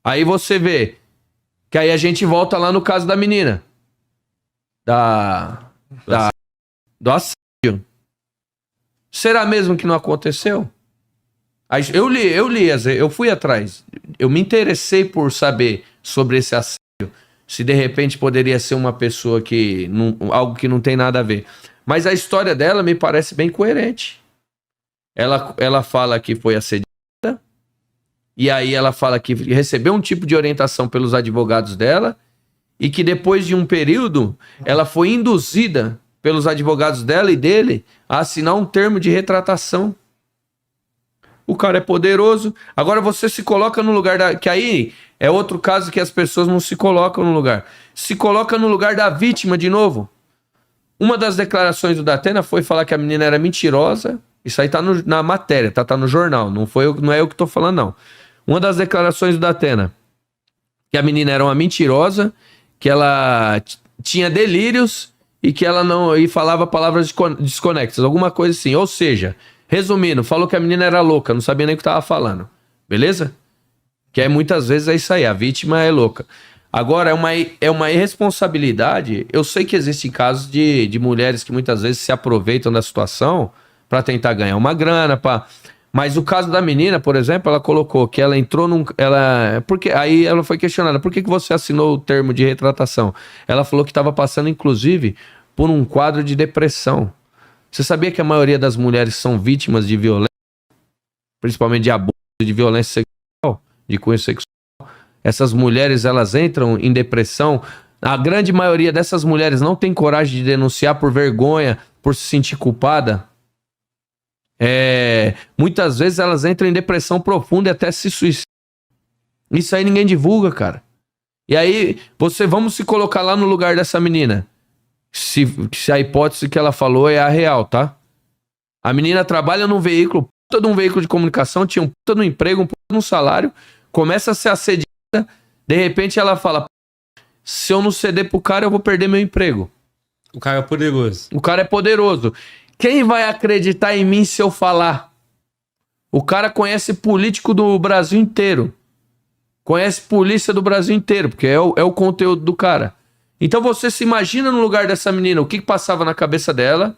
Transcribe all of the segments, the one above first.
Aí você vê que aí a gente volta lá no caso da menina. Do assédio. Será mesmo que não aconteceu? Aí eu fui atrás. Eu me interessei por saber sobre esse assédio. Se de repente poderia ser uma pessoa que... algo que não tem nada a ver. Mas a história dela me parece bem coerente. Ela fala que foi assediada. E aí ela fala que recebeu um tipo de orientação pelos advogados dela. E que depois de um período, ela foi induzida pelos advogados dela e dele a assinar um termo de retratação. O cara é poderoso. Agora você se coloca no lugar que aí é outro caso que as pessoas não se colocam no lugar. Se coloca no lugar da vítima de novo. Uma das declarações do Datena foi falar que a menina era mentirosa. Isso aí tá na matéria, tá no jornal. Não é eu que tô falando, não. Uma das declarações do Datena, que a menina era uma mentirosa, que ela tinha delírios e que ela não... e falava palavras desconexas, alguma coisa assim. Ou seja, resumindo, falou que a menina era louca, não sabia nem o que tava falando. Beleza? Que muitas vezes é isso aí, a vítima é louca. Agora, é uma irresponsabilidade. Eu sei que existem casos de mulheres que muitas vezes se aproveitam da situação para tentar ganhar uma grana, Mas o caso da menina, por exemplo, ela colocou que ela entrou porque aí ela foi questionada, por que você assinou o termo de retratação? Ela falou que estava passando, inclusive, por um quadro de depressão. Você sabia que a maioria das mulheres são vítimas de violência, principalmente de abuso, de violência sexual, de cunho sexual? Essas mulheres, elas entram em depressão. A grande maioria dessas mulheres não tem coragem de denunciar por vergonha, por se sentir culpada. Muitas vezes elas entram em depressão profunda e até se suicidam. Isso aí ninguém divulga, cara. E aí, vamos se colocar lá no lugar dessa menina. Se a hipótese que ela falou é a real, tá? A menina trabalha num veículo, puta de um veículo de comunicação, tinha um puta de um emprego, um puta de um salário, começa a ser assediada, de repente ela fala, se eu não ceder pro cara, eu vou perder meu emprego. O cara é poderoso. O cara é poderoso. Quem vai acreditar em mim se eu falar? O cara conhece político do Brasil inteiro. Conhece polícia do Brasil inteiro, porque é o conteúdo do cara. Então você se imagina no lugar dessa menina, o que passava na cabeça dela.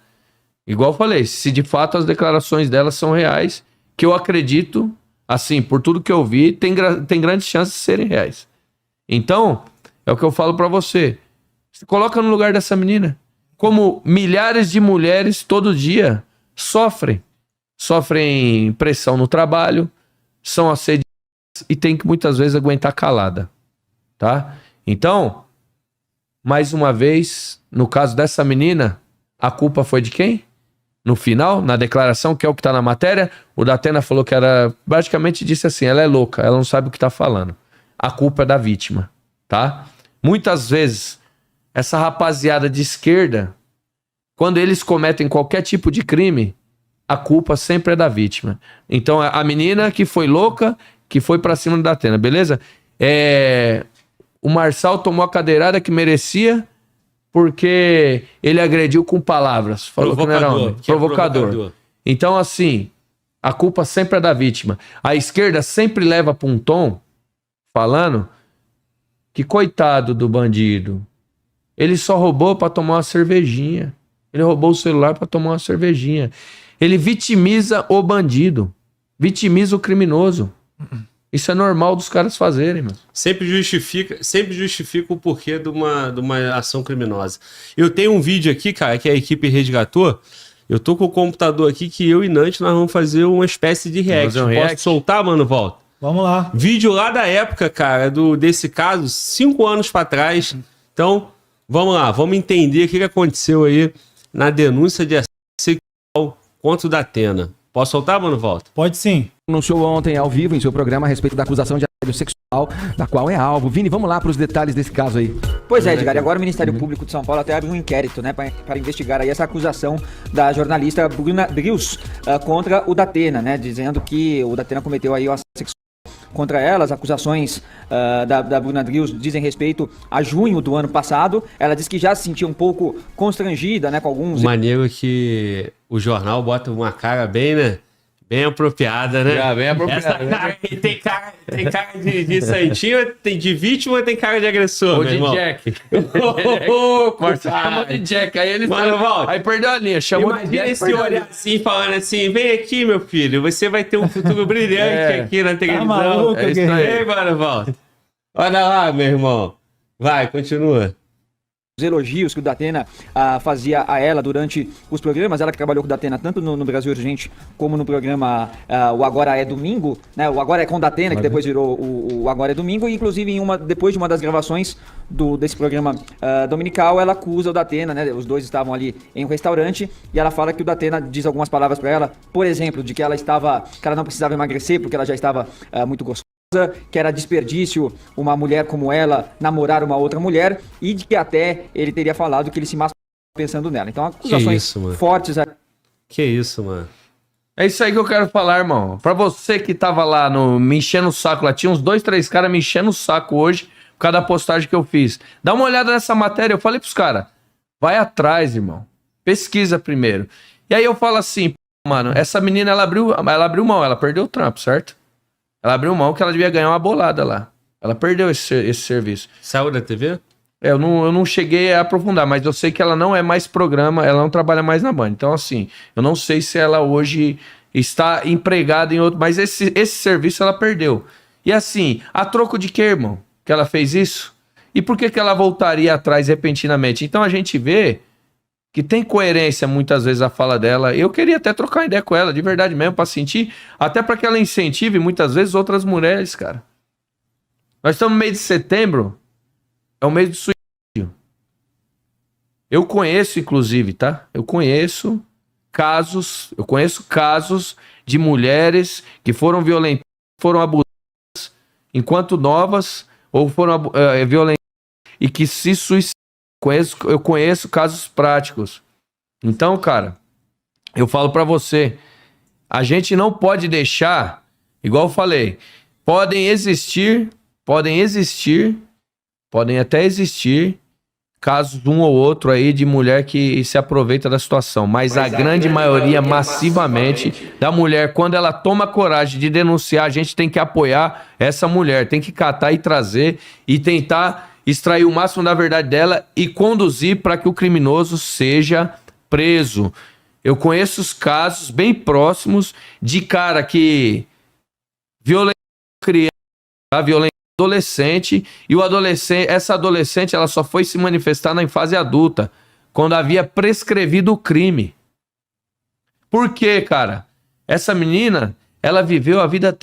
Igual eu falei, se de fato as declarações dela são reais, que eu acredito, assim, por tudo que eu vi, tem grandes chances de serem reais. Então, é o que eu falo pra você. Se coloca no lugar dessa menina. Como milhares de mulheres todo dia sofrem pressão no trabalho, são assediadas e tem que muitas vezes aguentar calada, tá? Então, mais uma vez, no caso dessa menina, a culpa foi de quem? No final, na declaração, que é o que tá na matéria, o Datena falou que basicamente disse assim, ela é louca, ela não sabe o que tá falando. A culpa é da vítima, tá? Muitas vezes, essa rapaziada de esquerda, quando eles cometem qualquer tipo de crime, a culpa sempre é da vítima. Então, a menina que foi louca, que foi pra cima do Datena, beleza? O Marçal tomou a cadeirada que merecia porque ele agrediu com palavras. Falou que não era homem. Provocador. Então, assim, a culpa sempre é da vítima. A esquerda sempre leva pra um tom falando que coitado do bandido. Ele só roubou pra tomar uma cervejinha. Ele roubou o celular pra tomar uma cervejinha. Ele vitimiza o bandido. Vitimiza o criminoso. Isso é normal dos caras fazerem, mano. Sempre justifica o porquê de uma ação criminosa. Eu tenho um vídeo aqui, cara, que a equipe resgatou. Eu tô com o computador aqui que eu e Nante nós vamos fazer uma espécie de react. Posso soltar, mano, Volta? Vamos lá. Vídeo lá da época, cara, desse caso, 5 anos pra trás. Então, vamos lá, vamos entender o que aconteceu aí na denúncia de assédio sexual contra o Datena. Posso soltar, mano, Volta? Pode sim. Anunciou ontem ao vivo em seu programa a respeito da acusação de assédio sexual, da qual é alvo. Vini, vamos lá para os detalhes desse caso aí. Pois é, Edgar, e agora o Ministério Público de São Paulo até abre um inquérito, né, para investigar aí essa acusação da jornalista Bruna Drius contra o Datena, né, dizendo que o Datena cometeu aí o assédio sexual contra ela. As acusações da Bruna Drius dizem respeito a junho do ano passado. Ela diz que já se sentia um pouco constrangida, né, com alguns... Maneiro que o jornal bota uma cara bem, né, Bem apropriada, né? Já, bem apropriada, Essa né? cara aí tem cara de santinho, tem de vítima, tem cara de agressor, Ou meu de irmão. Jack. Ô, Marcelo chamou compadre. de Jack. Aí ele Mano, Walter, aí perdeu a linha. Chamou de Imagina Jack. esse perdeu a olhar linha. assim, falando assim, vem aqui, meu filho, você vai ter um futuro brilhante É. aqui na televisão. maluco, É isso aí. Ei, mano, Walter. Olha lá, meu irmão. Vai, continua. Os elogios que o Datena fazia a ela durante os programas, ela que trabalhou com o Datena tanto no Brasil Urgente como no programa O Agora é Domingo, né? O Agora é com o Datena, que depois virou o Agora é Domingo, e inclusive depois de uma das gravações desse programa dominical, ela acusa o Datena, né? Os dois estavam ali em um restaurante e ela fala que o Datena diz algumas palavras para ela, por exemplo, de que ela não precisava emagrecer porque ela já estava muito gostosa, que era desperdício uma mulher como ela namorar uma outra mulher, e de que até ele teria falado que ele se masturbava pensando nela. Então, acusações isso, mano? fortes. Que isso, mano. É isso aí que eu quero falar, irmão. Pra você que tava lá me enchendo o saco, lá tinha uns 2, 3 caras me enchendo o saco hoje por causa da postagem que eu fiz. Dá uma olhada nessa matéria, eu falei pros caras, vai atrás, irmão. Pesquisa primeiro. E aí eu falo assim, mano, essa menina, ela abriu mão, ela perdeu o trampo, certo? Ela abriu mão que ela devia ganhar uma bolada lá. Ela perdeu esse serviço. Saiu da TV? Eu não cheguei a aprofundar, mas eu sei que ela não é mais programa, ela não trabalha mais na Band. Então, assim, eu não sei se ela hoje está empregada em outro... Mas esse serviço ela perdeu. E assim, a troco de quê, irmão? Que ela fez isso? E por que ela voltaria atrás repentinamente? Então a gente vê que tem coerência muitas vezes a fala dela. Eu queria até trocar ideia com ela, de verdade mesmo, pra sentir, até para que ela incentive muitas vezes outras mulheres, cara. Nós estamos no mês de setembro, é o mês do suicídio. Eu conheço, inclusive, tá? Eu conheço casos de mulheres que foram violentadas, foram abusadas enquanto novas, ou foram violentadas e que se suicidaram. Eu conheço casos práticos. Então, cara, eu falo pra você, a gente não pode deixar, igual eu falei, podem até existir casos um ou outro aí de mulher que se aproveita da situação, mas a grande maioria massivamente da mulher, quando ela toma coragem de denunciar, a gente tem que apoiar essa mulher, tem que catar e trazer e tentar extrair o máximo da verdade dela e conduzir para que o criminoso seja preso. Eu conheço os casos bem próximos de cara que violentou criança, violentou adolescente, e essa adolescente ela só foi se manifestar na fase adulta, quando havia prescrevido o crime. Por quê, cara? Essa menina, ela viveu a vida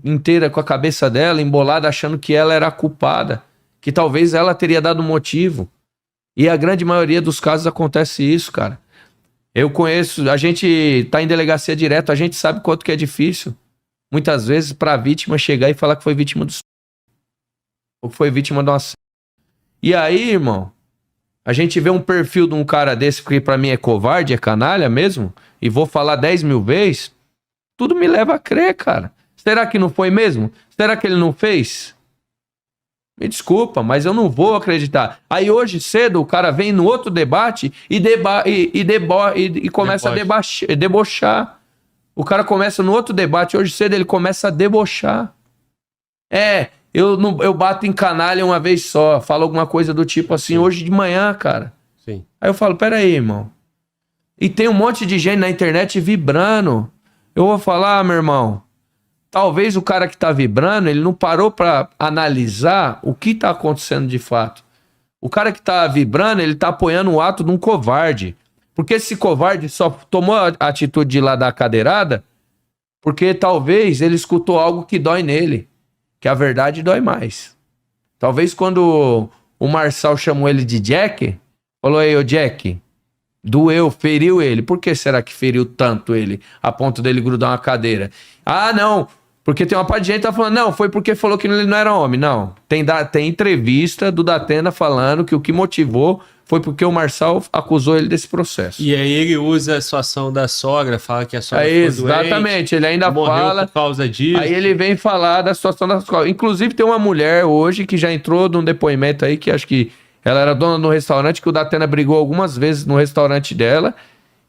inteira com a cabeça dela embolada, achando que ela era a culpada, que talvez ela teria dado motivo. E a grande maioria dos casos acontece isso, cara. Eu conheço, a gente tá em delegacia direto, a gente sabe quanto que é difícil, muitas vezes, pra vítima chegar e falar que foi vítima do ou que foi vítima de uma... E aí, irmão, a gente vê um perfil de um cara desse que pra mim é covarde, é canalha mesmo, e vou falar 10 mil vezes, tudo me leva a crer, cara. Será que não foi mesmo? Será que ele não fez? Me desculpa, mas eu não vou acreditar. Aí hoje cedo o cara vem no outro debate e começa a debochar. O cara começa no outro debate, hoje cedo ele começa a debochar. Eu bato em canalha uma vez só, falo alguma coisa do tipo assim, hoje de manhã, cara. Sim. Aí eu falo, peraí, irmão. E tem um monte de gente na internet vibrando. Eu vou falar, meu irmão, talvez o cara que tá vibrando, ele não parou pra analisar o que tá acontecendo de fato. O cara que tá vibrando, ele tá apoiando o ato de um covarde. Porque esse covarde só tomou a atitude de ir lá dar a cadeirada porque talvez ele escutou algo que dói nele. Que a verdade dói mais. Talvez quando o Marçal chamou ele de Jack, falou aí, ô Jack, doeu, feriu ele. Por que será que feriu tanto ele, a ponto dele grudar uma cadeira? Ah, não, porque tem uma parte de gente que tá falando, não, foi porque falou que ele não era homem. Não, tem entrevista do Datena falando que o que motivou foi porque o Marçal acusou ele desse processo. E aí ele usa a situação da sogra, fala que a sogra ficou exatamente, doente, ele ainda morreu fala por causa disso. Aí ele vem falar da situação da escola. Inclusive tem uma mulher hoje que já entrou num depoimento aí, que acho que ela era dona de um restaurante, que o Datena brigou algumas vezes no restaurante dela.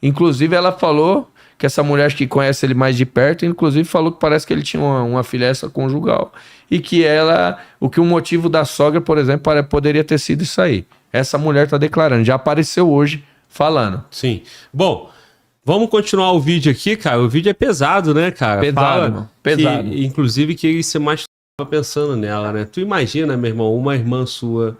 Inclusive ela falou que essa mulher acho que conhece ele mais de perto, inclusive falou que parece que ele tinha uma filha conjugal. E que o motivo da sogra, por exemplo, poderia ter sido isso aí. Essa mulher tá declarando, já apareceu hoje falando. Sim. Bom, vamos continuar o vídeo aqui, cara. O vídeo é pesado, né, cara? Pesado, pesado. Inclusive que ele se mais tava pensando nela, né? Tu imagina, meu irmão, uma irmã sua,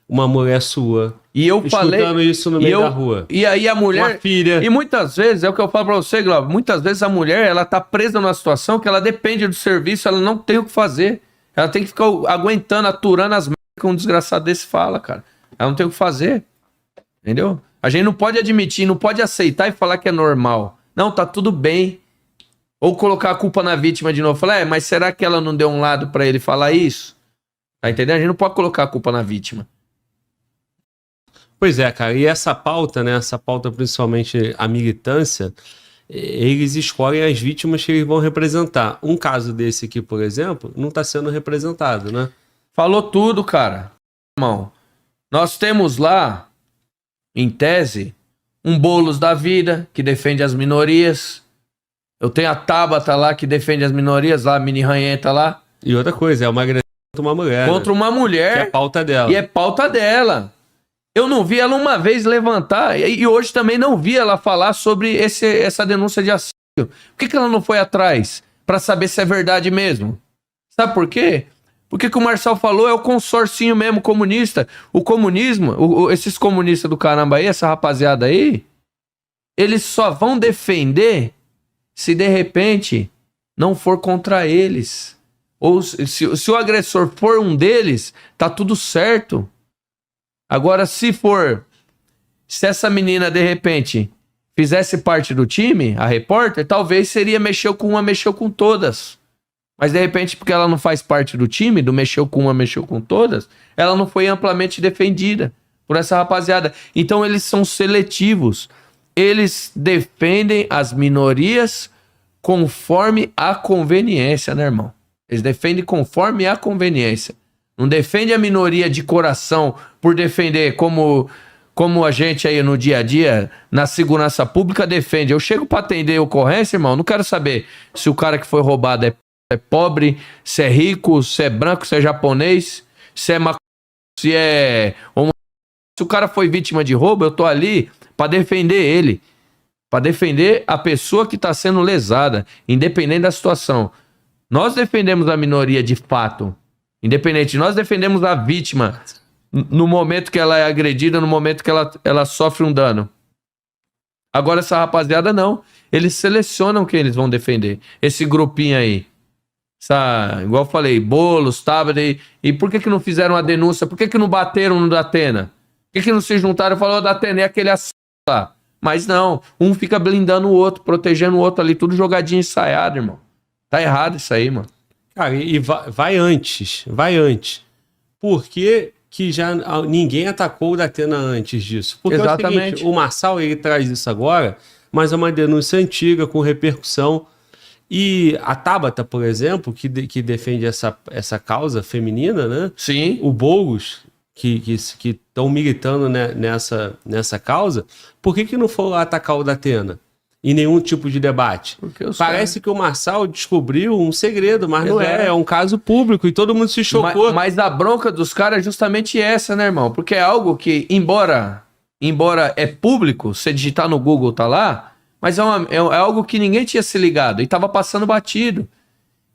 uma mulher sua, e eu escutando isso no meio da rua. E aí a mulher... Uma filha. E muitas vezes, é o que eu falo pra você, Glauber, muitas vezes a mulher, ela tá presa numa situação que ela depende do serviço, ela não tem o que fazer. Ela tem que ficar aguentando, aturando as merdas que um desgraçado desse fala, cara. Ela não tem o que fazer. Entendeu? A gente não pode admitir, não pode aceitar e falar que é normal. Não, tá tudo bem. Ou colocar a culpa na vítima de novo. Falar, mas será que ela não deu um lado pra ele falar isso? Tá entendendo? A gente não pode colocar a culpa na vítima. Pois é, cara. E essa pauta, né? Essa pauta, principalmente a militância, eles escolhem as vítimas que eles vão representar. Um caso desse aqui, por exemplo, não tá sendo representado, né? Falou tudo, cara. Irmão, nós temos lá, em tese, um Boulos da vida, que defende as minorias. Eu tenho a Tabata lá, que defende as minorias, lá, a mini ranhenta lá. E outra coisa, é uma agressão contra uma mulher. Contra uma mulher. Que é pauta dela. E é pauta dela. Eu não vi ela uma vez levantar, e hoje também não vi ela falar sobre essa denúncia de assédio. Por que ela não foi atrás? Pra saber se é verdade mesmo. Sabe por quê? Porque que o Marçal falou é o consorcinho mesmo comunista. O comunismo, esses comunistas do caramba aí, essa rapaziada aí, eles só vão defender se de repente não for contra eles. Ou se o agressor for um deles, tá tudo certo. Agora, se essa menina de repente fizesse parte do time, a repórter, talvez seria mexeu com uma, mexeu com todas. Mas de repente, porque ela não faz parte do time, do mexeu com uma, mexeu com todas, ela não foi amplamente defendida por essa rapaziada. Então eles são seletivos. Eles defendem as minorias conforme a conveniência, né, irmão? Eles defendem conforme a conveniência. Não defende a minoria de coração por defender como a gente aí no dia a dia, na segurança pública, defende. Eu chego para atender ocorrência, irmão, não quero saber se o cara que foi roubado é pobre, se é rico, se é branco, se é japonês, se é se o cara foi vítima de roubo, eu tô ali para defender ele, para defender a pessoa que está sendo lesada, independente da situação. Nós defendemos a minoria de fato, independente, nós defendemos a vítima no momento que ela é agredida, no momento que ela sofre um dano. Agora essa rapaziada não, eles selecionam quem eles vão defender, esse grupinho aí. Igual eu falei, Boulos, Tabata, e por que não fizeram a denúncia? Por que não bateram no Datena? Por que não se juntaram e falaram, Datena, é aquele assunto lá? Mas não, um fica blindando o outro, protegendo o outro ali, tudo jogadinho ensaiado, irmão. Tá errado isso aí, mano. Cara, e vai antes. Por que já ninguém atacou o Datena antes disso? Porque exatamente. É o seguinte, o Marçal, ele traz isso agora, mas é uma denúncia antiga, com repercussão. E a Tabata, por exemplo, que defende essa causa feminina, né? Sim. O Boulos, que estão militando, né, nessa causa, por que não foram lá atacar o Datena? Em nenhum tipo de debate. Parece que o Marçal descobriu um segredo, mas não é um caso público e todo mundo se chocou. Mas a bronca dos caras é justamente essa, né, irmão? Porque é algo que, embora é público, você digitar no Google tá lá, mas é algo que ninguém tinha se ligado e tava passando batido.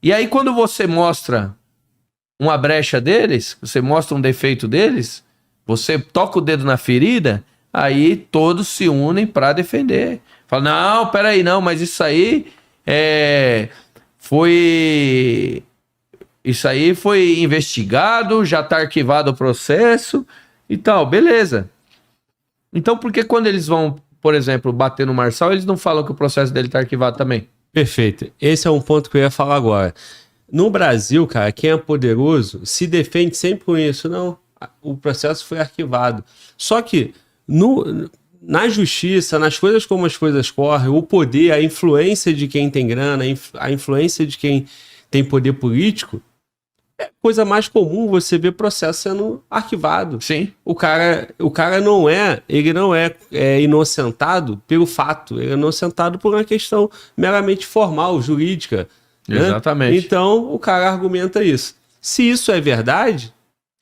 E aí quando você mostra uma brecha deles, você mostra um defeito deles, você toca o dedo na ferida, aí todos se unem para defender. Fala, não, peraí, não, mas isso aí foi investigado, já tá arquivado o processo e tal, beleza. Então por que quando eles vão, por exemplo, bater no Marçal, eles não falam que o processo dele tá arquivado também? Perfeito. Esse é um ponto que eu ia falar agora. No Brasil, cara, quem é poderoso se defende sempre com isso. Não, o processo foi arquivado. Só que na justiça, nas coisas como as coisas correm, o poder, a influência de quem tem grana, a influência de quem tem poder político, coisa mais comum você ver processo sendo arquivado. Sim. O cara ele não é inocentado pelo fato, ele é inocentado por uma questão meramente formal, jurídica. Né? Exatamente. Então, o cara argumenta isso. Se isso é verdade,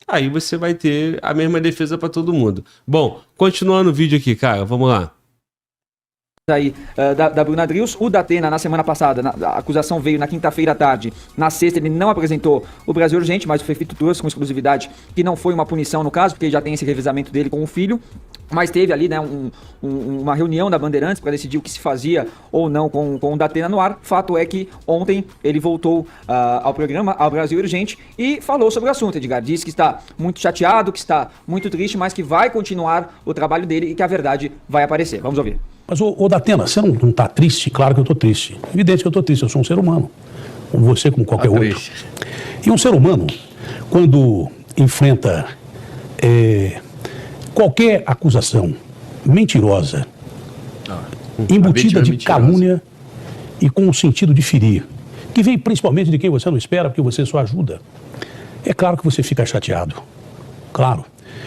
aí você vai ter a mesma defesa para todo mundo. Bom, continuando o vídeo aqui, cara, vamos lá. Aí, da Bruna Drius. O Datena, na semana passada, a acusação veio na quinta-feira à tarde. Na sexta, ele não apresentou o Brasil Urgente, mas o prefeito trouxe com exclusividade que não foi uma punição no caso, porque já tem esse revezamento dele com o filho. Mas teve ali, né, uma reunião da Bandeirantes para decidir o que se fazia ou não com o Datena no ar. Fato é que ontem ele voltou ao programa, ao Brasil Urgente, e falou sobre o assunto, Edgar. Disse que está muito chateado, que está muito triste, mas que vai continuar o trabalho dele e que a verdade vai aparecer. Vamos ouvir. Mas, ô Datena, você não está triste? Claro que eu estou triste. Evidente que eu estou triste, eu sou um ser humano. Como você, como qualquer outro. Triste. E um ser humano, quando enfrenta qualquer acusação mentirosa, embutida de calúnia e com o sentido de ferir, que vem principalmente de quem você não espera, porque você só ajuda, é claro que você fica chateado. Claro.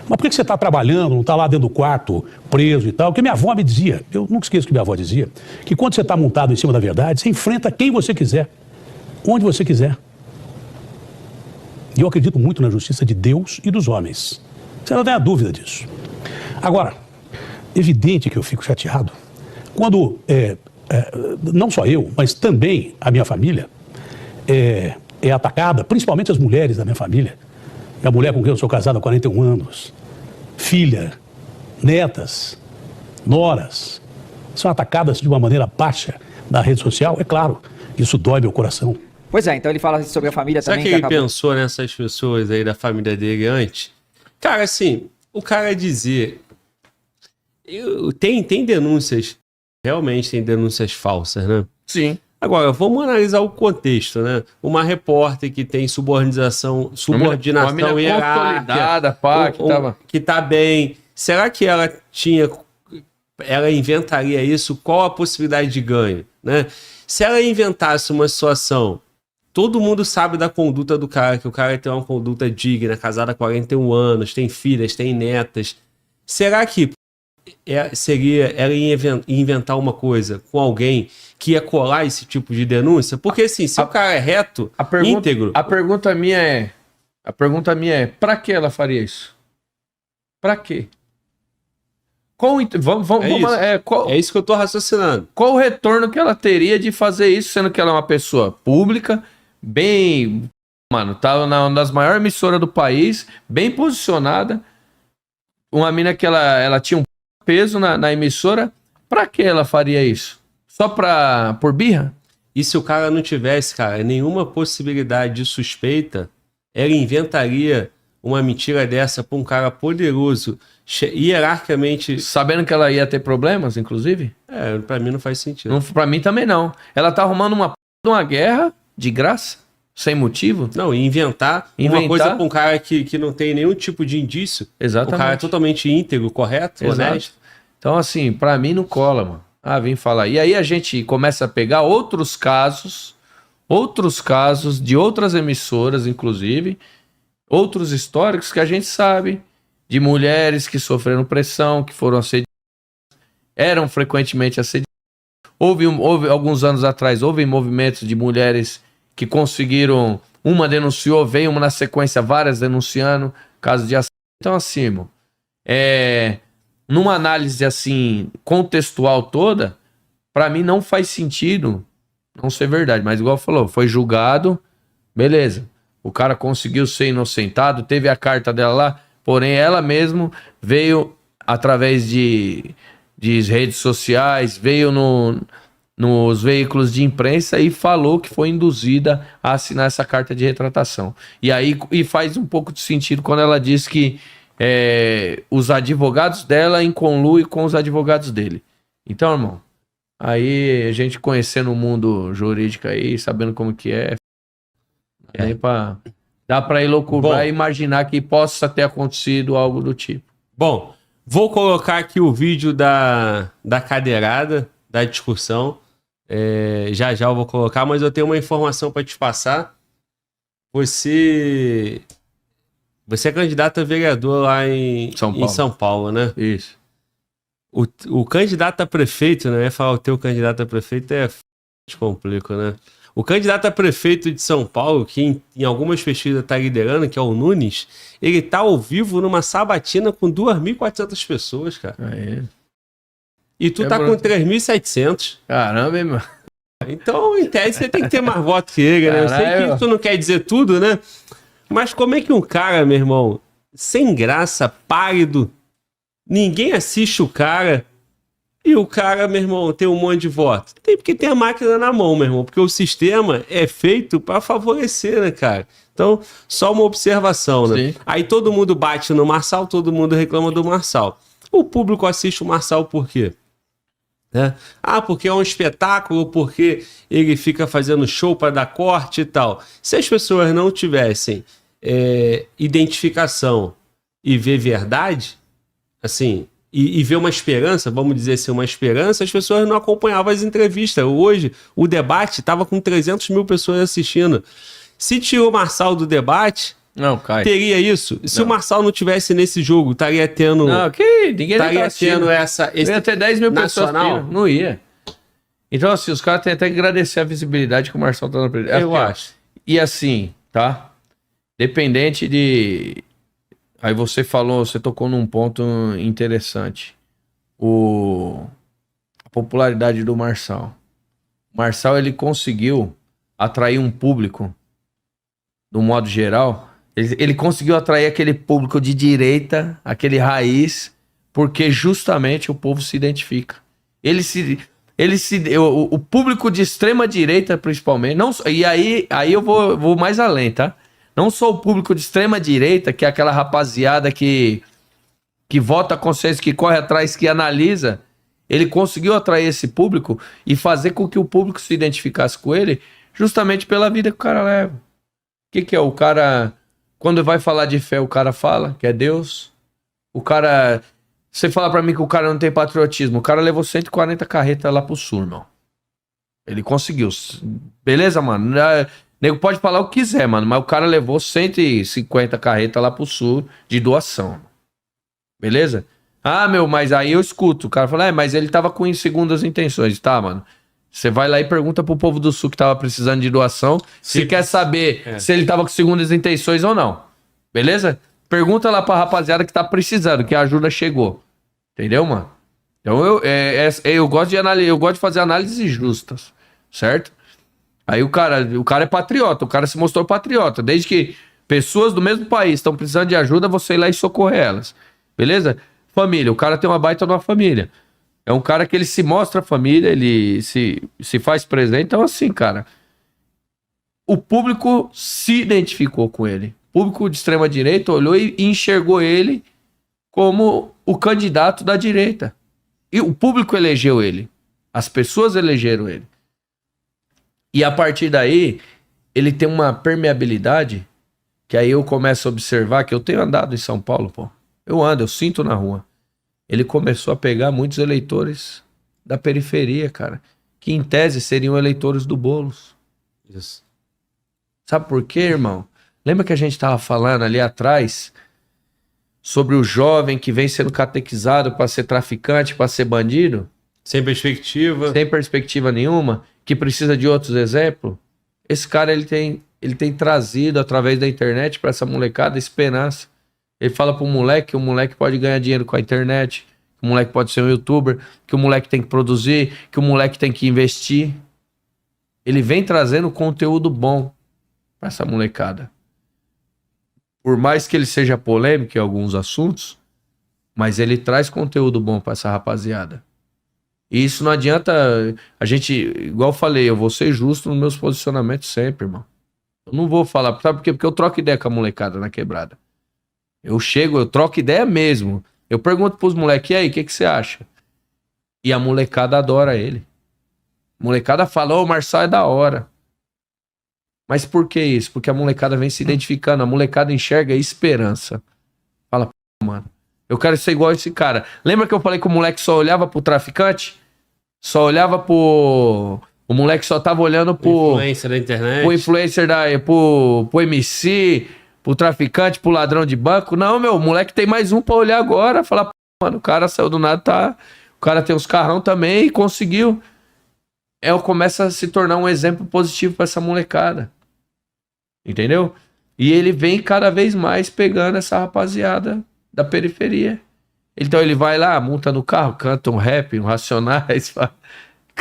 Mas por que você está trabalhando, não está lá dentro do quarto, preso e tal? Porque minha avó me dizia, eu nunca esqueço que minha avó dizia, que quando você está montado em cima da verdade, você enfrenta quem você quiser, onde você quiser. E eu acredito muito na justiça de Deus e dos homens. Você não tem a dúvida disso. Agora, evidente que eu fico chateado quando, não só eu, mas também a minha família é atacada, principalmente as mulheres da minha família. A mulher com quem eu sou casado há 41 anos, filha, netas, noras, são atacadas de uma maneira baixa na rede social. É claro, isso dói meu coração. Pois é, então ele fala sobre a família Será também. que ele pensou nessas pessoas aí da família dele antes? Cara, assim, o cara dizer... Tem denúncias, realmente tem denúncias falsas, né? Sim. Agora, vamos analisar o contexto, né? Uma repórter que tem subordinação hierárquica, consolidada, pá, que tá bem. Será que ela inventaria isso? Qual a possibilidade de ganho, né? Se ela inventasse uma situação, todo mundo sabe da conduta do cara, que o cara tem uma conduta digna, casado há 41 anos, tem filhas, tem netas. Será que seria ela inventar uma coisa com alguém que ia colar esse tipo de denúncia? Porque assim, se o cara é reto, íntegro... A pergunta minha é, pra que ela faria isso? Pra quê? É isso que eu tô raciocinando. Qual o retorno que ela teria de fazer isso, sendo que ela é uma pessoa pública, bem... Mano, tá uma das maiores emissoras do país, bem posicionada, uma mina que ela tinha um peso na emissora, pra que ela faria isso? Só por birra? E se o cara não tivesse, cara, nenhuma possibilidade de suspeita, ela inventaria uma mentira dessa pra um cara poderoso, hierarquicamente... Sabendo que ela ia ter problemas, inclusive? Pra mim não faz sentido. Pra mim também não. Ela tá arrumando uma guerra de graça, sem motivo. Não, e inventar uma coisa pra um cara que não tem nenhum tipo de indício. Exatamente. O cara é totalmente íntegro, correto, honesto. Então, assim, pra mim não cola, mano. Vem falar. E aí a gente começa a pegar outros casos de outras emissoras, inclusive, outros históricos que a gente sabe, de mulheres que sofreram pressão, que foram assediadas, eram frequentemente assediadas. Houve alguns anos atrás, houve movimentos de mulheres que conseguiram, uma denunciou, veio uma na sequência, várias denunciando, caso de assédio. Então, assim, irmão, numa análise assim, contextual toda, pra mim não faz sentido não ser verdade, mas igual falou, foi julgado, beleza, o cara conseguiu ser inocentado, teve a carta dela lá, porém ela mesmo veio através de redes sociais, veio nos veículos de imprensa e falou que foi induzida a assinar essa carta de retratação. E faz um pouco de sentido quando ela diz que os advogados dela em conluio com os advogados dele. Então, irmão, aí a gente conhecendo o mundo jurídico aí, sabendo como que dá pra elucubrar e imaginar que possa ter acontecido algo do tipo. Bom, vou colocar aqui o vídeo da cadeirada, da discussão. Já eu vou colocar, mas eu tenho uma informação para te passar. Você é candidato a vereador lá em São Paulo, né? Isso. O candidato a prefeito, né? Eu ia falar o teu candidato a prefeito te complica, né? O candidato a prefeito de São Paulo, que em algumas pesquisas tá liderando, que é o Nunes, ele tá ao vivo numa sabatina com 2.400 pessoas, cara. Aí. E tu tá com 3.700. Caramba, hein, mano? Então, em tese, você tem que ter mais voto que ele, né? Eu sei que isso não quer dizer tudo, né? Mas como é que um cara, meu irmão, sem graça, pálido, ninguém assiste o cara e o cara, meu irmão, tem um monte de voto? Tem porque tem a máquina na mão, meu irmão, porque o sistema é feito para favorecer, né, cara? Então, só uma observação, né? Sim. Aí todo mundo bate no Marçal, todo mundo reclama do Marçal. O público assiste o Marçal por quê? Né? Ah, porque é um espetáculo, porque ele fica fazendo show para dar corte e tal. Se as pessoas não tivessem identificação e ver verdade, assim, e ver uma esperança, vamos dizer assim, uma esperança, as pessoas não acompanhavam as entrevistas. Hoje, o debate estava com 300 mil pessoas assistindo. Se tirou o Marçal do debate, Não, cai. teria isso. Se o Marçal não tivesse nesse jogo, estaria tendo... Não, que ninguém estaria tendo ia ter 10 mil nacional. pessoas. Não ia. Então, assim, os caras têm até que agradecer a visibilidade que o Marçal tá na presidência. Eu acho. E assim, tá? Dependente de... Aí você falou, você tocou num ponto interessante. A popularidade do Marçal. O Marçal, ele conseguiu atrair um público, do modo geral... Ele conseguiu atrair aquele público de direita, aquele raiz, porque justamente o povo se identifica. O público de extrema direita, principalmente, não, e aí eu vou mais além, tá? Não só o público de extrema direita, que é aquela rapaziada que vota a consciência, que corre atrás, que analisa, ele conseguiu atrair esse público e fazer com que o público se identificasse com ele, justamente pela vida que o cara leva. O que é o cara... Quando vai falar de fé, o cara fala que é Deus. O cara... Você fala pra mim que o cara não tem patriotismo. O cara levou 140 carretas lá pro sul, irmão. Ele conseguiu. Beleza, mano? Nego pode falar o que quiser, mano. Mas o cara levou 150 carretas lá pro sul de doação. Beleza? Ah, mas aí eu escuto. O cara fala, mas ele tava com segundas intenções. Tá, mano. Você vai lá e pergunta pro povo do Sul que tava precisando de doação se quer saber se ele tava com segundas intenções ou não. Beleza? Pergunta lá pra rapaziada que tá precisando, que a ajuda chegou. Entendeu, mano? Então eu gosto de analisar, eu gosto de fazer análises justas, certo? Aí o cara é patriota, o cara se mostrou patriota. Desde que pessoas do mesmo país estão precisando de ajuda, você ir lá e socorrer elas. Beleza? Família, o cara tem uma baita de uma família. É um cara que ele se mostra família, ele se faz presente. Então, assim, cara, o público se identificou com ele. O público de extrema-direita olhou e enxergou ele como o candidato da direita. E o público elegeu ele. As pessoas elegeram ele. E a partir daí, ele tem uma permeabilidade que aí eu começo a observar, que eu tenho andado em São Paulo, pô. Eu sinto na rua. Ele começou a pegar muitos eleitores da periferia, cara, que em tese seriam eleitores do Boulos. Isso. Sabe por quê, irmão? Lembra que a gente tava falando ali atrás sobre o jovem que vem sendo catequizado para ser traficante, para ser bandido? Sem perspectiva. Sem perspectiva nenhuma, que precisa de outros exemplos? Esse cara, ele tem trazido através da internet para essa molecada esperança. Ele fala pro moleque que o moleque pode ganhar dinheiro com a internet, que o moleque pode ser um youtuber, que o moleque tem que produzir, que o moleque tem que investir. Ele vem trazendo conteúdo bom pra essa molecada. Por mais que ele seja polêmico em alguns assuntos, mas ele traz conteúdo bom pra essa rapaziada. E isso não adianta a gente, igual eu falei, eu vou ser justo nos meus posicionamentos sempre, irmão. Eu não vou falar, sabe por quê? Porque eu troco ideia com a molecada na quebrada. Eu troco ideia mesmo. Eu pergunto pros moleques, e aí, o que você acha? E a molecada adora ele. A molecada fala, o Marçal é da hora. Mas por que isso? Porque a molecada vem se identificando, a molecada enxerga esperança. Fala, mano, eu quero ser igual a esse cara. Lembra que eu falei que o moleque só olhava pro traficante? Só olhava pro O moleque só tava olhando pro Influência da internet. pro influencer, pro MC, pro traficante, pro ladrão de banco. Não, meu, o moleque tem mais um pra olhar agora. Falar, mano, o cara saiu do nada, tá... O cara tem uns carrão também e conseguiu. Começa a se tornar um exemplo positivo pra essa molecada. Entendeu? E ele vem cada vez mais pegando essa rapaziada da periferia. Então ele vai lá, monta no carro, canta um rap, um Racionais,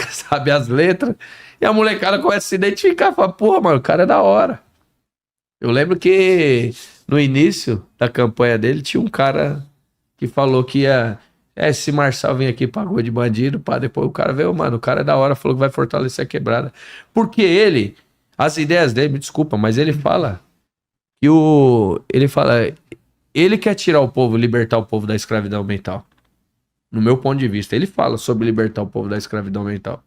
sabe as letras. E a molecada começa a se identificar. Fala, porra, mano, o cara é da hora. Eu lembro que no início da campanha dele tinha um cara que falou que ia... esse Marçal vem aqui, pagou de bandido, pá, depois o cara veio, mano, o cara é da hora, falou que vai fortalecer a quebrada. Porque ele, as ideias dele, me desculpa, mas ele fala que ele quer tirar o povo, libertar o povo da escravidão mental. No meu ponto de vista, ele fala sobre libertar o povo da escravidão mental.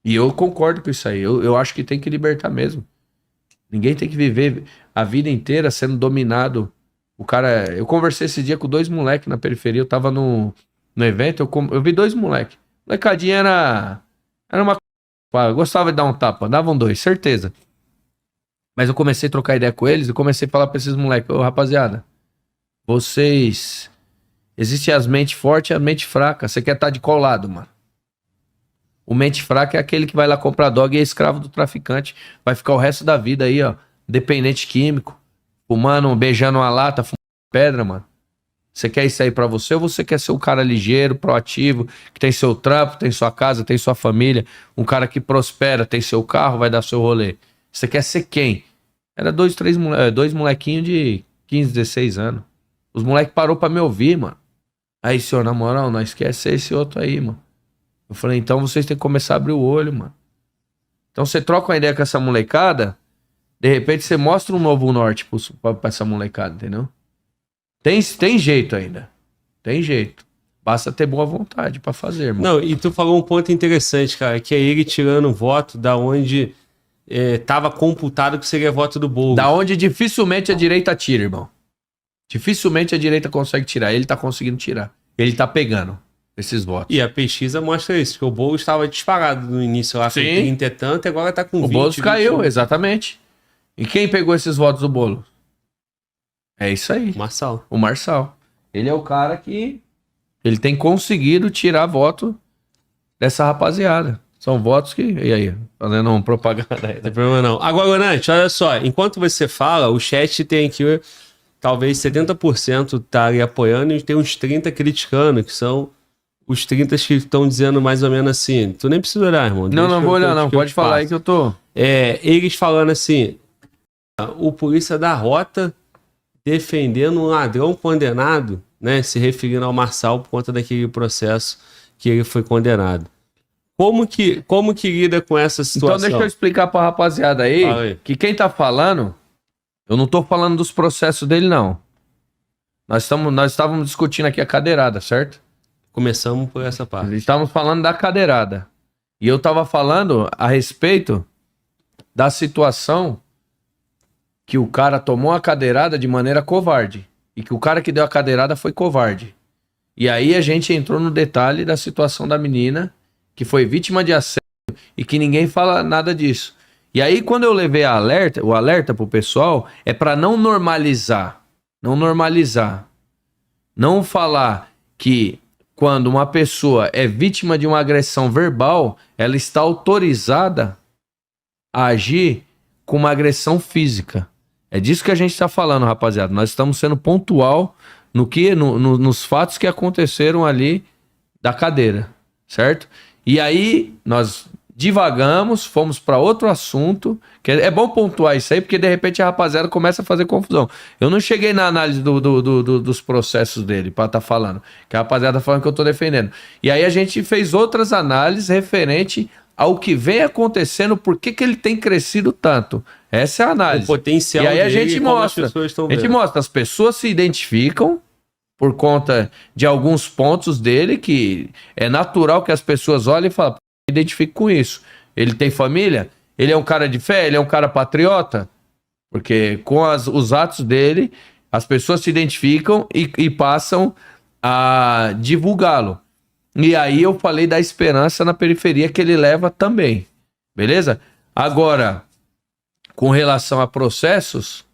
E eu concordo com isso aí, eu acho que tem que libertar mesmo. Ninguém tem que viver a vida inteira sendo dominado. O cara, eu conversei esse dia com 2 moleques na periferia, eu tava no evento, eu vi 2 moleques. Molecadinha era uma... Gostava de dar um tapa, davam 2, certeza. Mas eu comecei a trocar ideia com eles e comecei a falar pra esses moleques, ô rapaziada, vocês... Existem as mentes fortes e as mentes fracas. Você quer estar de qual lado, mano? O mente fraca é aquele que vai lá comprar droga e é escravo do traficante. Vai ficar o resto da vida aí, ó, dependente químico, fumando, beijando uma lata, fumando pedra, mano. Você quer isso aí pra você ou você quer ser um cara ligeiro, proativo, que tem seu trampo, tem sua casa, tem sua família, um cara que prospera, tem seu carro, vai dar seu rolê? Você quer ser quem? Era 2 molequinhos de 15, 16 anos. Os moleques parou pra me ouvir, mano. Aí, senhor, na moral, não esquece esse outro aí, mano. Eu falei, então vocês têm que começar a abrir o olho, mano. Então você troca uma ideia com essa molecada, de repente você mostra um novo norte pra essa molecada, entendeu? Tem jeito ainda. Tem jeito. Basta ter boa vontade pra fazer, mano. Não, e tu falou um ponto interessante, cara, que é ele tirando voto da onde tava computado que seria voto do Boulos. Da onde dificilmente a direita tira, irmão. Dificilmente a direita consegue tirar. Ele tá conseguindo tirar. Ele tá pegando esses votos. E a pesquisa mostra isso, que o Boulos estava disparado no início lá com 30 e tanto, e agora tá com 20. O Boulos caiu, exatamente. E quem pegou esses votos do Boulos? É isso aí. O Marçal. Ele é o cara que... Ele tem conseguido tirar voto dessa rapaziada. São votos que... E aí? Fazendo uma propaganda aí. Não tem problema não. Agora, Gonante, olha só. Enquanto você fala, o chat tem aqui... Talvez 70% tá ali apoiando e tem uns 30 criticando, que são os 30 que estão dizendo mais ou menos assim. Tu nem precisa olhar, irmão. Não vou olhar, não. Pode falar aí que eu tô... Eles falando assim, o polícia da rota defendendo um ladrão condenado, né? Se referindo ao Marçal por conta daquele processo que ele foi condenado. Como que lida com essa situação? Então deixa eu explicar pra rapaziada aí, que quem tá falando... Eu não tô falando dos processos dele, não. Nós estávamos discutindo aqui a cadeirada, certo? Começamos por essa parte. Estávamos falando da cadeirada. E eu tava falando a respeito da situação que o cara tomou a cadeirada de maneira covarde. E que o cara que deu a cadeirada foi covarde. E aí a gente entrou no detalhe da situação da menina que foi vítima de assédio e que ninguém fala nada disso. E aí, quando eu levei o alerta pro pessoal, é para não normalizar. Não normalizar. Não falar que quando uma pessoa é vítima de uma agressão verbal, ela está autorizada a agir com uma agressão física. É disso que a gente está falando, rapaziada. Nós estamos sendo pontual nos fatos que aconteceram ali da cadeira, certo? E aí, nós... divagamos, fomos para outro assunto, que é bom pontuar isso aí, porque de repente a rapaziada começa a fazer confusão. Eu não cheguei na análise dos processos dele, para estar falando, que a rapaziada falando que eu tô defendendo. E aí a gente fez outras análises referente ao que vem acontecendo, por que ele tem crescido tanto. Essa é a análise. O potencial e aí a dele gente e como mostra, as pessoas estão a gente vendo. mostra, as pessoas se identificam por conta de alguns pontos dele, que é natural que as pessoas olhem e falem, identifico com isso. Ele tem família? Ele é um cara de fé? Ele é um cara patriota? Porque com os atos dele, as pessoas se identificam e passam a divulgá-lo. E aí eu falei da esperança na periferia que ele leva também. Beleza? Agora, com relação a processos,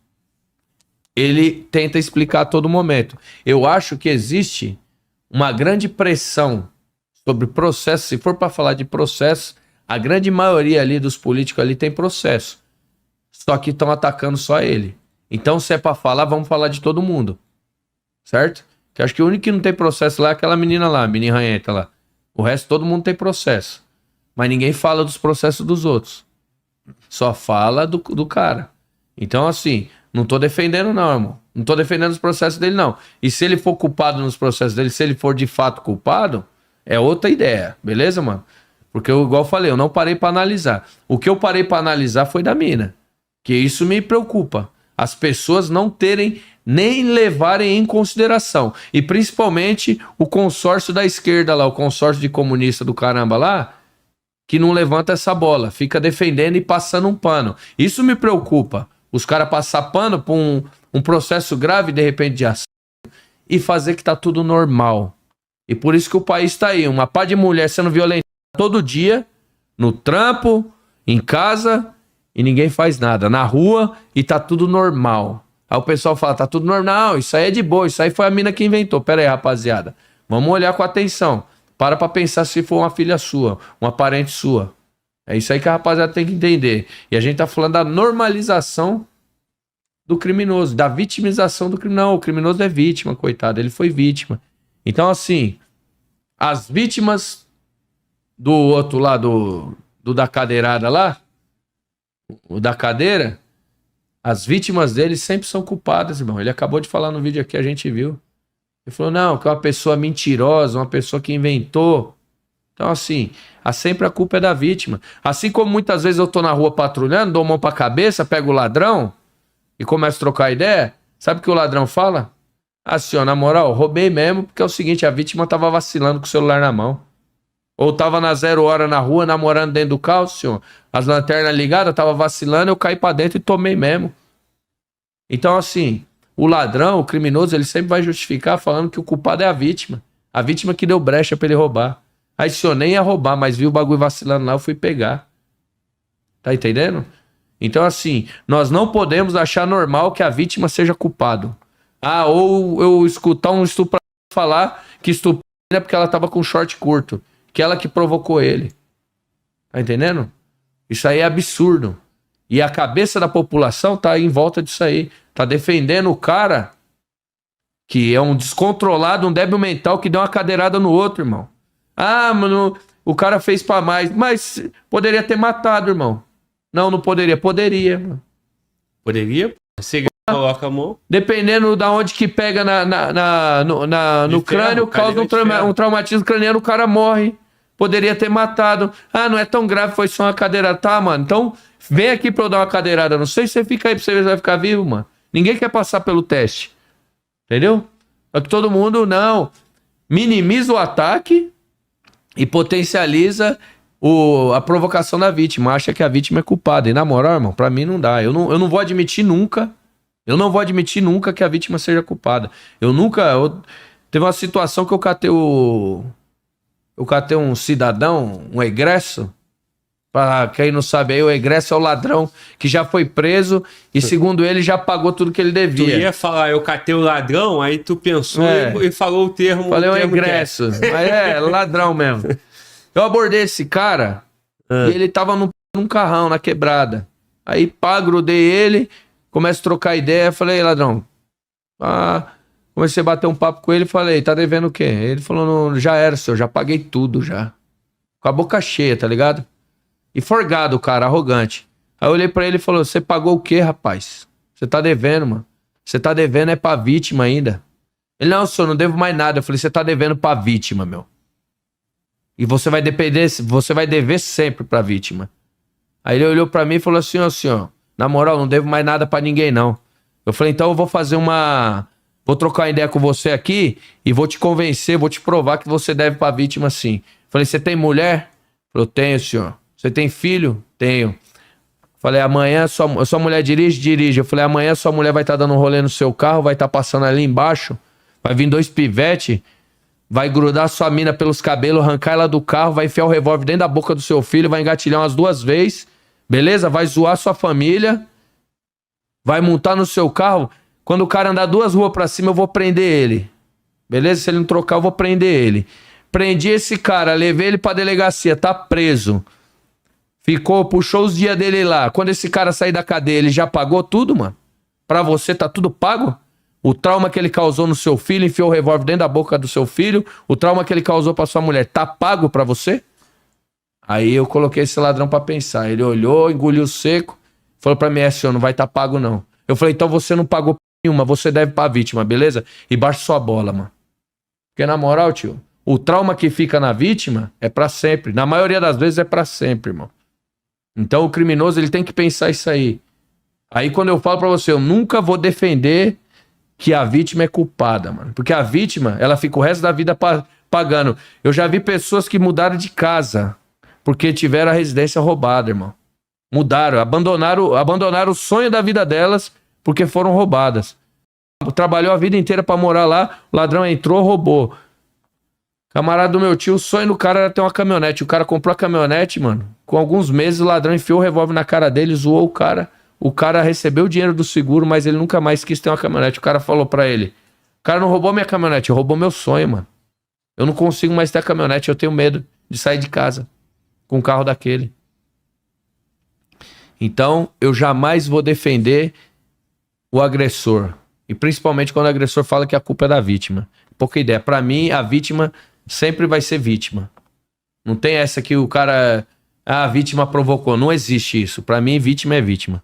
ele tenta explicar a todo momento. Eu acho que existe uma grande pressão sobre processo. Se for para falar de processo, a grande maioria ali dos políticos ali tem processo. Só que estão atacando só ele. Então, se é para falar, vamos falar de todo mundo. Certo? Que acho que o único que não tem processo lá é aquela menina lá, a menina ranheta lá. O resto, todo mundo tem processo. Mas ninguém fala dos processos dos outros. Só fala do cara. Então, assim, não tô defendendo não, irmão. Não tô defendendo os processos dele, não. E se ele for culpado nos processos dele, se ele for de fato culpado, é outra ideia. Beleza, mano? Porque, igual eu falei, eu não parei pra analisar. O que eu parei pra analisar foi da mina. Que isso me preocupa. As pessoas não terem, nem levarem em consideração. E principalmente o consórcio da esquerda lá, o consórcio de comunista do caramba lá, que não levanta essa bola, fica defendendo e passando um pano. Isso me preocupa. Os caras passar pano por um processo grave, de repente, de ação, e fazer que tá tudo normal. E por isso que o país tá aí, uma pá de mulher sendo violentada todo dia, no trampo, em casa, e ninguém faz nada. Na rua, e tá tudo normal. Aí o pessoal fala, tá tudo normal, isso aí é de boa, isso aí foi a mina que inventou. Pera aí, rapaziada. Vamos olhar com atenção. Para pra pensar se for uma filha sua, uma parente sua. É isso aí que a rapaziada tem que entender. E a gente tá falando da normalização do criminoso, da vitimização do criminoso. Não, o criminoso é vítima, coitado, ele foi vítima. Então, assim, as vítimas do outro lá, do da cadeirada lá, o da cadeira, as vítimas dele sempre são culpadas, irmão. Ele acabou de falar no vídeo aqui, a gente viu. Ele falou, não, que é uma pessoa mentirosa, uma pessoa que inventou. Então, assim, sempre a culpa é da vítima. Assim como muitas vezes eu tô na rua patrulhando, dou mão pra cabeça, pego o ladrão e começo a trocar ideia. Sabe o que o ladrão fala? Assim, ó, na moral, roubei mesmo, porque é o seguinte, a vítima tava vacilando com o celular na mão. Ou tava na 0 hora na rua, namorando dentro do carro, senhor. As lanternas ligadas, tava vacilando, eu caí pra dentro e tomei mesmo. Então, assim, o ladrão, o criminoso, ele sempre vai justificar falando que o culpado é a vítima. A vítima que deu brecha pra ele roubar. Aí, se eu nem ia roubar, mas vi o bagulho vacilando lá, eu fui pegar. Tá entendendo? Então, assim, nós não podemos achar normal que a vítima seja culpado. Ah, ou eu escutar um estuprador falar que estuprou é porque ela tava com short curto. Que ela que provocou ele. Tá entendendo? Isso aí é absurdo. E a cabeça da população tá em volta disso aí. Tá defendendo o cara que é um descontrolado, um débil mental que deu uma cadeirada no outro, irmão. Ah, mano, o cara fez pra mais. Mas poderia ter matado, irmão. Não, não poderia. Poderia, mano. Poderia? Você coloca a mão. Dependendo da onde que pega no crânio, causa um traumatismo craniano, o cara morre. Poderia ter matado. Ah, não é tão grave, foi só uma cadeirada. Tá, mano, então vem aqui pra eu dar uma cadeirada. Não sei se você fica aí pra você ver se vai ficar vivo, mano. Ninguém quer passar pelo teste. Entendeu? É que todo mundo, não. Minimiza o ataque e potencializa a provocação da vítima. Acha que a vítima é culpada. E na moral, irmão, pra mim não dá. Eu não vou admitir nunca. Eu não vou admitir nunca que a vítima seja culpada. Teve uma situação que eu catei um cidadão, um egresso. Pra quem não sabe aí, o egresso é o ladrão que já foi preso e, segundo ele, já pagou tudo que ele devia. Tu ia falar, eu catei o ladrão, aí tu pensou e falou o termo. Falei o egresso. Mas é, ladrão mesmo. Eu abordei esse cara e ele tava num carrão, na quebrada. Aí pá, grudei ele, começo a trocar ideia, falei, ei, ladrão. Comecei a bater um papo com ele e falei, tá devendo o quê? Ele falou, não, já era, senhor, já paguei tudo já. Com a boca cheia, tá ligado? E forgado o cara, arrogante. Aí eu olhei pra ele e falou, você pagou o quê, rapaz? Você tá devendo, mano. Você tá devendo é pra vítima ainda. Ele, não, senhor, não devo mais nada. Eu falei, você tá devendo pra vítima, meu. E você vai dever sempre pra vítima. Aí ele olhou pra mim e falou assim, ó, senhor, na moral, não devo mais nada pra ninguém, não. Eu falei, então eu vou fazer vou trocar uma ideia com você aqui e vou te convencer, vou te provar que você deve pra vítima sim. Eu falei, você tem mulher? Ele falou, tenho, senhor. Você tem filho? Tenho. Falei, amanhã sua mulher dirige? Dirige. Eu falei, amanhã sua mulher vai estar dando um rolê no seu carro, vai estar passando ali embaixo, vai vir 2 pivetes, vai grudar sua mina pelos cabelos, arrancar ela do carro, vai enfiar o revólver dentro da boca do seu filho, vai engatilhar umas 2 vezes, beleza? Vai zoar sua família, vai montar no seu carro. Quando o cara andar 2 ruas pra cima, eu vou prender ele. Beleza? Se ele não trocar, eu vou prender ele. Prendi esse cara, levei ele pra delegacia, tá preso. Puxou os dias dele lá. Quando esse cara sair da cadeia, ele já pagou tudo, mano? Pra você tá tudo pago? O trauma que ele causou no seu filho, enfiou o revólver dentro da boca do seu filho, o trauma que ele causou pra sua mulher, tá pago pra você? Aí eu coloquei esse ladrão pra pensar. Ele olhou, engoliu seco, falou pra mim, senhor, não vai tá pago não. Eu falei, então você não pagou nenhuma, você deve pra vítima, beleza? E baixa sua bola, mano. Porque na moral, tio, o trauma que fica na vítima é pra sempre. Na maioria das vezes é pra sempre, irmão. Então o criminoso, ele tem que pensar isso aí. Aí quando eu falo pra você, eu nunca vou defender que a vítima é culpada, mano. Porque a vítima, ela fica o resto da vida pagando. Eu já vi pessoas que mudaram de casa porque tiveram a residência roubada, irmão. Mudaram, abandonaram o sonho da vida delas porque foram roubadas. Trabalhou a vida inteira pra morar lá, o ladrão entrou, roubou. Camarada do meu tio, o sonho do cara era ter uma caminhonete. O cara comprou a caminhonete, mano. Com alguns meses, o ladrão enfiou o revólver na cara dele, zoou o cara. O cara recebeu o dinheiro do seguro, mas ele nunca mais quis ter uma caminhonete. O cara falou pra ele, o cara não roubou minha caminhonete, roubou meu sonho, mano. Eu não consigo mais ter a caminhonete, eu tenho medo de sair de casa com um carro daquele. Então, eu jamais vou defender o agressor. E principalmente quando o agressor fala que a culpa é da vítima. Pouca ideia. Pra mim, a vítima sempre vai ser vítima. Não tem essa que o cara... a vítima provocou. Não existe isso. Pra mim, vítima é vítima.